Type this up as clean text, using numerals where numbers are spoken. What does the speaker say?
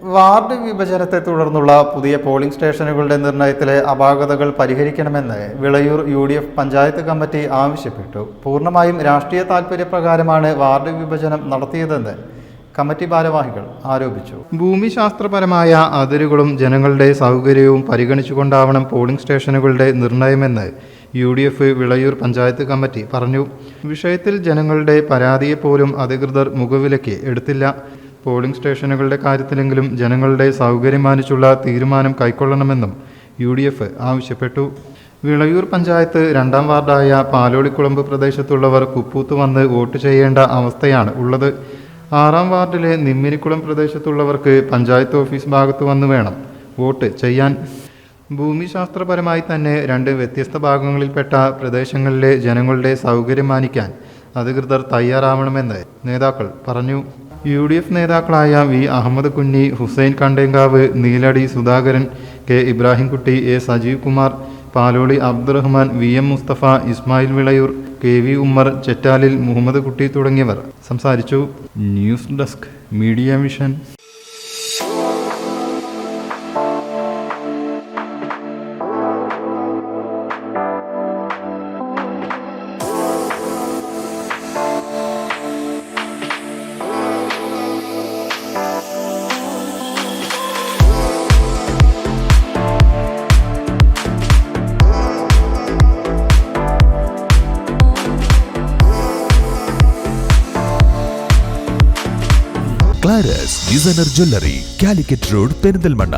Ward വിഭജനത്തെ തുടർന്നുള്ള പുതിയ polling സ്റ്റേഷനുകളുടെ നിർണയത്തിലെ അപാകതകൾ പരിഹരിക്കണമെന്ന് വിളയൂർ UDF പഞ്ചായത്ത് കമ്മിറ്റി ആവശ്യപ്പെട്ടു. പൂർണ്ണമായും രാഷ്ട്രീയ താൽപര്യപ്രകാരമാണ് വാർഡ് വിഭജനം നടത്തിയതെന്ന് കമ്മിറ്റി ഭാരവാഹികൾ ആരോപിച്ചു. ഭൂമിശാസ്ത്രപരമായ അതിരുകളും ജനങ്ങളുടെ സൗകര്യവും പരിഗണിച്ചുകൊണ്ടാവണം പോളിംഗ് സ്റ്റേഷനുകളുടെ നിർണയമെന്ന് UDF വിളയൂർ പഞ്ചായത്ത് കമ്മിറ്റി പറഞ്ഞു. വിഷയത്തിൽ ജനങ്ങളുടെ പരാതിയെപ്പോലും അധികൃതർ മുഖവിലയ്ക്ക് എടുത്തില്ല. പോളിംഗ് സ്റ്റേഷനുകളുടെ കാര്യത്തിലെങ്കിലും ജനങ്ങളുടെ സൗകര്യം മാനിച്ചുള്ള തീരുമാനം കൈക്കൊള്ളണമെന്നും UDF ആവശ്യപ്പെട്ടു. വിളയൂർ പഞ്ചായത്ത് 2ാം വാർഡായ പാലോളിക്കുളമ്പ് പ്രദേശത്തുള്ളവർ കുപ്പൂത്ത് വന്ന് വോട്ട് ചെയ്യേണ്ട അവസ്ഥയാണ് ഉള്ളത്. 6ാം വാർഡിലെ നിമ്മിനിക്കുളം പ്രദേശത്തുള്ളവർക്ക് പഞ്ചായത്ത് ഓഫീസ് ഭാഗത്ത് വന്ന് വേണം വോട്ട് ചെയ്യാൻ. ഭൂമിശാസ്ത്രപരമായി തന്നെ 2 വ്യത്യസ്ത ഭാഗങ്ങളിൽപ്പെട്ട പ്രദേശങ്ങളിലെ ജനങ്ങളുടെ സൗകര്യം മാനിക്കാൻ അധികൃതർ തയ്യാറാവണമെന്ന് നേതാക്കൾ പറഞ്ഞു. UDF നേതാക്കളായ V. അഹമ്മദ് കുഞ്ഞി, Hussain Kandenkavu, Neeladi Sudhakaran, K. Ibrahimkutty, A. Sajeev Kumar, Paloli Abdurahman, VM Mustafa, Ismail Vilayur, KV Ummer, ചെറ്റാലിൽ Muhammad കുട്ടി തുടങ്ങിയവർ സംസാരിച്ചു. News desk media vision. ക്ലാരസ് designer jewellery, Calicut road, Perinthalmanna.